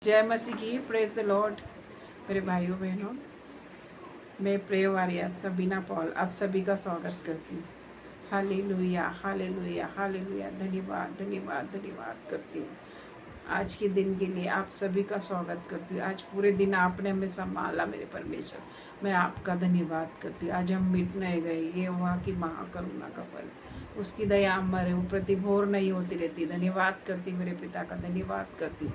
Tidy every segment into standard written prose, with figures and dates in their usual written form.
जय मसीह की, praise the Lord. मेरे भाइयों बहनों, मैं प्रे वारिया सबीना पॉल आप सभी का स्वागत करती हूँ। हालेलुया हालेलुया हालेलुया, धन्यवाद धन्यवाद धन्यवाद करती हूँ आज के दिन के लिए। आप सभी का स्वागत करती हूँ। आज पूरे दिन आपने हमें संभाला मेरे परमेश्वर, मैं आपका धन्यवाद करती हूँ। आज हम मिट नहीं गए, ये हुआ कि महाकरुणा का फल, उसकी दया हमारे ऊपर प्रतिभोर नहीं होती रहती। धन्यवाद करती मेरे पिता का, धन्यवाद करती हूँ।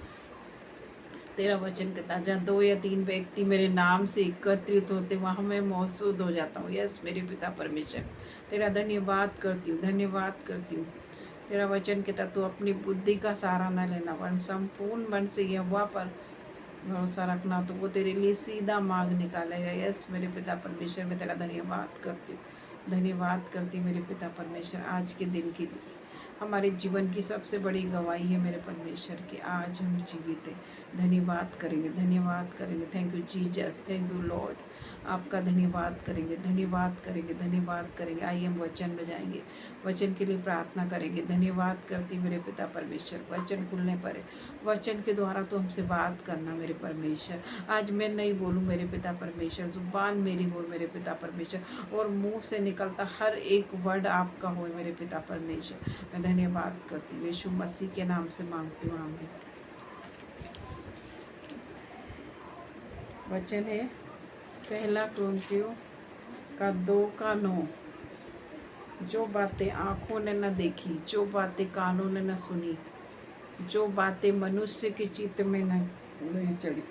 तेरा वचन कहता, जहाँ 2 या 3 व्यक्ति मेरे नाम से एकत्रित होते वहाँ मैं मौजूद हो जाता हूँ। यस मेरे पिता परमेश्वर, तेरा धन्यवाद करती हूँ, धन्यवाद करती हूँ। तेरा वचन कहता, तू अपनी बुद्धि का सहारा न लेना, वन संपूर्ण मन से यहोवा पर भरोसा रखना, तो वो तेरे लिए सीधा मार्ग निकालेगा। यस मेरे पिता परमेश्वर, मैं तेरा धन्यवाद करती हूँ, धन्यवाद करती मेरे पिता परमेश्वर। आज के दिन के लिए हमारे जीवन की सबसे बड़ी गवाही है मेरे परमेश्वर की, आज हम जीवित हैं। धन्यवाद करेंगे, धन्यवाद करेंगे। Thank you Jesus, thank you Lord. आपका धन्यवाद करेंगे, धन्यवाद करेंगे, धन्यवाद करेंगे। आइए हम वचन में जाएंगे, वचन के लिए प्रार्थना करेंगे। धन्यवाद करती मेरे पिता परमेश्वर। वचन खुलने पर है, वचन के द्वारा तो हमसे बात करना मेरे परमेश्वर। आज मैं नहीं बोलूँ मेरे पिता परमेश्वर, जुबान मेरी बोल मेरे पिता परमेश्वर, और मुंह से निकलता हर एक वर्ड आपका हो मेरे पिता परमेश्वर। मैं धन्यवाद करती हूँ, यीशु मसीह के नाम से मांगती हूँ, आमीन। वचन है 1 कुरिन्थियों 2:9। जो बातें आँखों ने न देखी, जो बातें कानों ने न सुनी, जो बातें मनुष्य के चित्त में नहीं चढ़ी,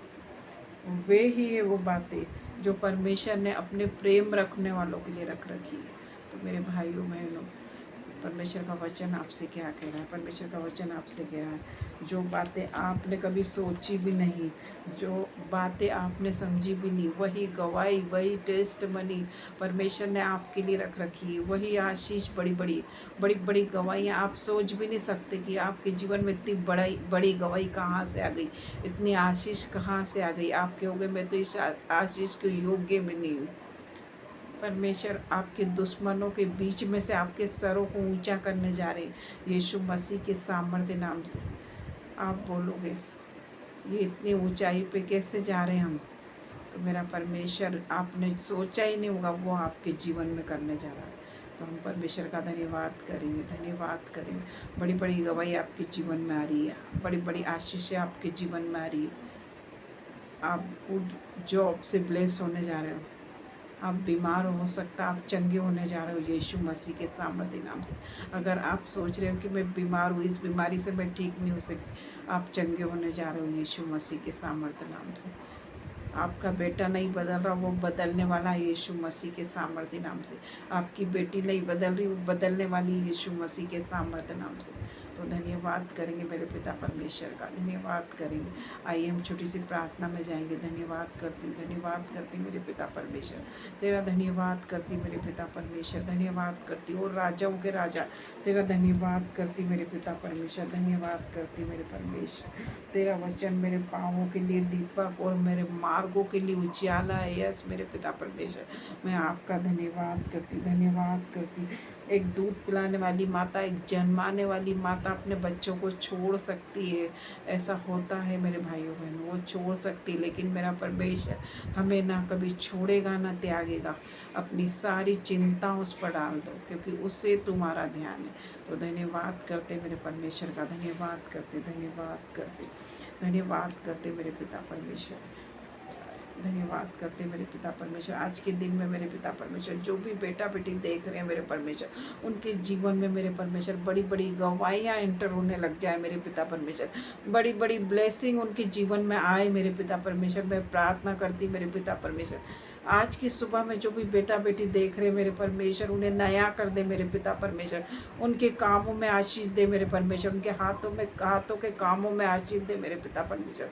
वे ही है वो बातें जो परमेश्वर ने अपने प्रेम रखने वालों के लिए रख रखी है। तो मेरे भाइयों बहनों, परमेश्वर का वचन आपसे क्या कह रहा है? परमेश्वर का वचन आपसे कह रहा है, जो बातें आपने कभी सोची भी नहीं, जो बातें आपने समझी भी नहीं, वही गवाही, वही टेस्टमनी परमेश्वर ने आपके लिए रख रखी है। वही आशीष, बड़ी बड़ी गवाहियाँ आप सोच भी नहीं सकते कि आपके जीवन में इतनी बड़ी गवाही कहाँ से आ गई, इतनी आशीष कहाँ से आ गई। आप कहोगे मैं तो इस आशीष के योग्य में नहीं हूँ। परमेश्वर आपके दुश्मनों के बीच में से आपके सरों को ऊंचा करने जा रहे हैं, यीशु मसीह के सामर्थ्य नाम से। आप बोलोगे ये इतनी ऊंचाई पे कैसे जा रहे हैं हम? तो मेरा परमेश्वर, आपने सोचा ही नहीं होगा वो आपके जीवन में करने जा रहा है। तो हम परमेश्वर का धन्यवाद करेंगे, धन्यवाद करेंगे। बड़ी बड़ी गवाही आपके जीवन में आ रही है, बड़ी बड़ी आशीषें आपके जीवन में आ रही है। आप गुड जॉब से ब्लेस होने जा रहे हो। आप बीमार हो सकता, आप चंगे होने जा रहे हो यीशु मसीह के सामर्थ्य नाम से। अगर आप सोच रहे हो कि मैं बीमार हूँ, इस बीमारी से मैं ठीक नहीं हो सकती, आप चंगे होने जा रहे हो यीशु मसीह के सामर्थ्य नाम से। आपका बेटा नहीं बदल रहा, वो बदलने वाला है यीशु मसीह के सामर्थ्य नाम से। आपकी बेटी नहीं बदल रही, वो बदलने वाली यीशु मसीह के सामर्थ्य नाम से। तो धन्यवाद करेंगे मेरे पिता परमेश्वर का, धन्यवाद करेंगे। आइए हम छोटी सी प्रार्थना में जाएंगे। धन्यवाद करती, धन्यवाद करती मेरे पिता परमेश्वर, तेरा धन्यवाद करती मेरे पिता परमेश्वर, धन्यवाद करती और राजाओं के राजा तेरा धन्यवाद करती मेरे पिता परमेश्वर, धन्यवाद करती मेरे परमेश्वर। तेरा वचन मेरे पाँवों के लिए दीपक और मेरे मार्गों के लिए उजियाला है। यस मेरे पिता परमेश्वर, मैं आपका धन्यवाद करती, धन्यवाद करती। एक दूध पिलाने वाली माता, एक जन्माने वाली माता अपने बच्चों को छोड़ सकती है, ऐसा होता है मेरे भाइयों बहनों, वो छोड़ सकती है, लेकिन मेरा परमेश्वर हमें ना कभी छोड़ेगा ना त्यागेगा। अपनी सारी चिंता उस पर डाल दो, क्योंकि उससे तुम्हारा ध्यान है। तो धन्यवाद करते मेरे परमेश्वर का, धन्यवाद करते, धन्यवाद करते, धन्यवाद करते मेरे पिता परमेश्वर, धन्यवाद करते मेरे पिता परमेश्वर। आज के दिन में मेरे पिता परमेश्वर, जो भी बेटा बेटी देख रहे हैं मेरे परमेश्वर, उनके जीवन में मेरे परमेश्वर बड़ी बड़ी गवाहियाँ एंटर होने लग जाए मेरे पिता परमेश्वर। बड़ी बड़ी ब्लेसिंग उनके जीवन में आए मेरे पिता परमेश्वर। मैं प्रार्थना करती मेरे पिता परमेश्वर, आज की सुबह में जो भी बेटा बेटी देख रहे मेरे परमेश्वर, उन्हें नया कर दे मेरे पिता परमेश्वर। उनके कामों में आशीष दे मेरे परमेश्वर, उनके हाथों के कामों में आशीष दे मेरे पिता परमेश्वर।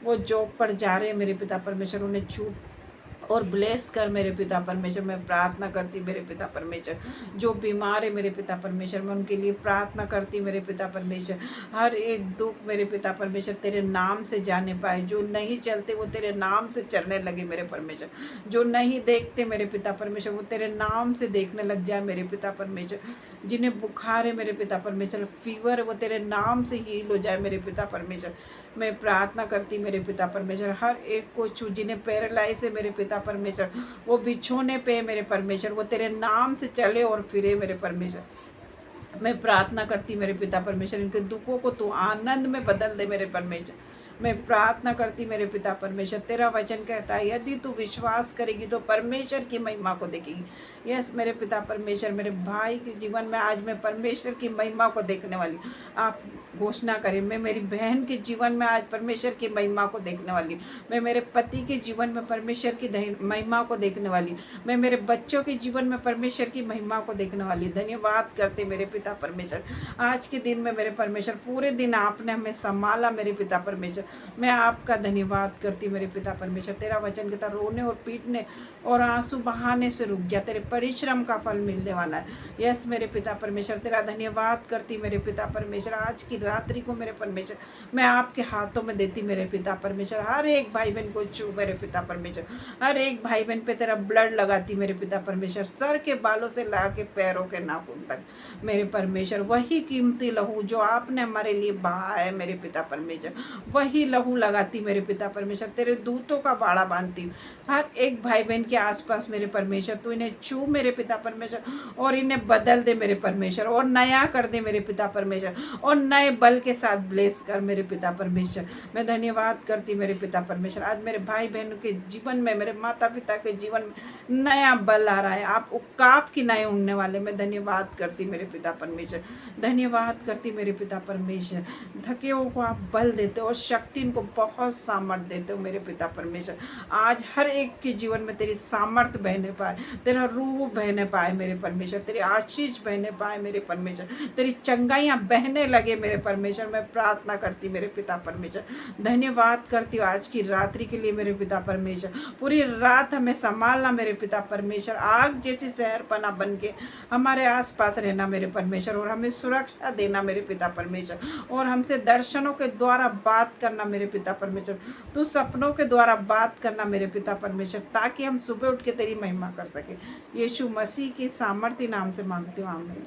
वो जॉब पर जा रहे हैं मेरे पिता परमेश्वर, उन्हें छूट और ब्लेस कर मेरे पिता परमेश्वर। मैं प्रार्थना करती मेरे पिता परमेश्वर, जो बीमार है मेरे पिता परमेश्वर, मैं उनके लिए प्रार्थना करती मेरे पिता परमेश्वर। हर एक दुख मेरे पिता परमेश्वर तेरे नाम से जाने पाए, जो नहीं चलते वो तेरे नाम से चलने लगे मेरे परमेश्वर, जो नहीं देखते मेरे पिता परमेश्वर वो तेरे नाम से देखने लग जाए मेरे पिता परमेश्वर। जिन्हें बुखार है मेरे पिता परमेश्वर, फीवर है, वो तेरे नाम से हील हो जाए मेरे पिता परमेश्वर। मैं प्रार्थना करती मेरे पिता परमेश्वर, हर एक को छू जिन्हें पैरालाइज है मेरे पिता परमेश्वर, वो बिछोने पे मेरे परमेश्वर, वो तेरे नाम से चले और फिरे मेरे परमेश्वर। मैं प्रार्थना करती मेरे पिता परमेश्वर, इनके दुखों को तू आनंद में बदल दे मेरे परमेश्वर। मैं प्रार्थना करती मेरे पिता परमेश्वर, तेरा वचन कहता है यदि तू विश्वास करेगी तो परमेश्वर की महिमा को देखेगी। यस मेरे पिता परमेश्वर, मेरे भाई के जीवन में आज मैं परमेश्वर की महिमा को देखने वाली हूँ। आप घोषणा करें, मैं मेरी बहन के जीवन में आज परमेश्वर की महिमा को देखने वाली हूँ। मैं मेरे पति के जीवन में परमेश्वर की महिमा को देखने वाली हूँ। मैं मेरे बच्चों के जीवन में परमेश्वर की महिमा को देखने वाली हूँ। धन्यवाद करते मेरे पिता परमेश्वर, आज के दिन में मेरे परमेश्वर, पूरे दिन आपने हमें संभाला मेरे पिता परमेश्वर। मैं आपका धन्यवाद करती मेरे पिता परमेश्वर। तेरा वचन कहता रोने और पीटने और आंसू बहाने से रुक जा, तेरे परिश्रम का फल मिलने वाला है। यस मेरे पिता परमेश्वर, तेरा धन्यवाद करती मेरे पिता परमेश्वर। आज की रात्रि को मेरे परमेश्वर मैं आपके हाथों में देती मेरे पिता परमेश्वर। हर एक भाई बहन को छू मेरे पिता परमेश्वर, हर एक भाई बहन पे तेरा ब्लड लगाती मेरे पिता परमेश्वर, सर के बालों से ला के पैरों के नाखून तक मेरे परमेश्वर। वही कीमती लहू जो आपने हमारे लिए बहा है मेरे पिता परमेश्वर, वही लहू लगाती मेरे पिता परमेश्वर। तेरे दूतों का बाड़ा बांधती हूँ हर एक भाई बहन के आसपास मेरे परमेश्वर। तू इन्हें छू मेरे पिता परमेश्वर और इन्हें बदल दे मेरे परमेश्वर, और नया कर दे मेरे पिता परमेश्वर, और नए बल के साथ ब्लेस कर मेरे पिता परमेश्वर। मैं धन्यवाद करती मेरे पिता परमेश्वर, आज मेरे भाई बहनों के जीवन में, मेरे माता पिता के जीवन में नया बल आ रहा है। आप उकाब की नए उड़ने वाले, मैं धन्यवाद करती मेरे पिता परमेश्वर, धन्यवाद करती मेरे पिता परमेश्वर। थके हुओं को आप बल देते हो और शक्ति इनको बहुत सामर्थ्य देते हो मेरे पिता परमेश्वर। आज हर एक के जीवन में तेरी सामर्थ्य बहने पाए, तेरा रूह बहने पाए मेरे परमेश्वर, तेरी आशीष बहने पाए मेरे परमेश्वर, तेरी चंगाइयाँ बहने लगे मेरे परमेश्वर। मैं प्रार्थना करती मेरे पिता परमेश्वर, धन्यवाद करती हूँ आज की रात्रि के लिए मेरे पिता परमेश्वर। पूरी रात हमें संभालना मेरे पिता परमेश्वर, आग जैसी शहरपना बन के हमारे आसपास रहना मेरे परमेश्वर, और हमें सुरक्षा देना मेरे पिता परमेश्वर, और हमसे दर्शनों के द्वारा बात करना मेरे पिता परमेश्वर, तू सपनों के द्वारा बात करना मेरे पिता परमेश्वर, ताकि हम सुबह उठ के तेरी महिमा कर सके। यीशु मसीह के सामर्थ्य नाम से मांगती हूँ, आमीन।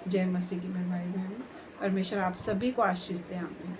जय मसीह की मेरे भाई बहनों, परमेश्वर आप सभी को आशीष दे, आमीन।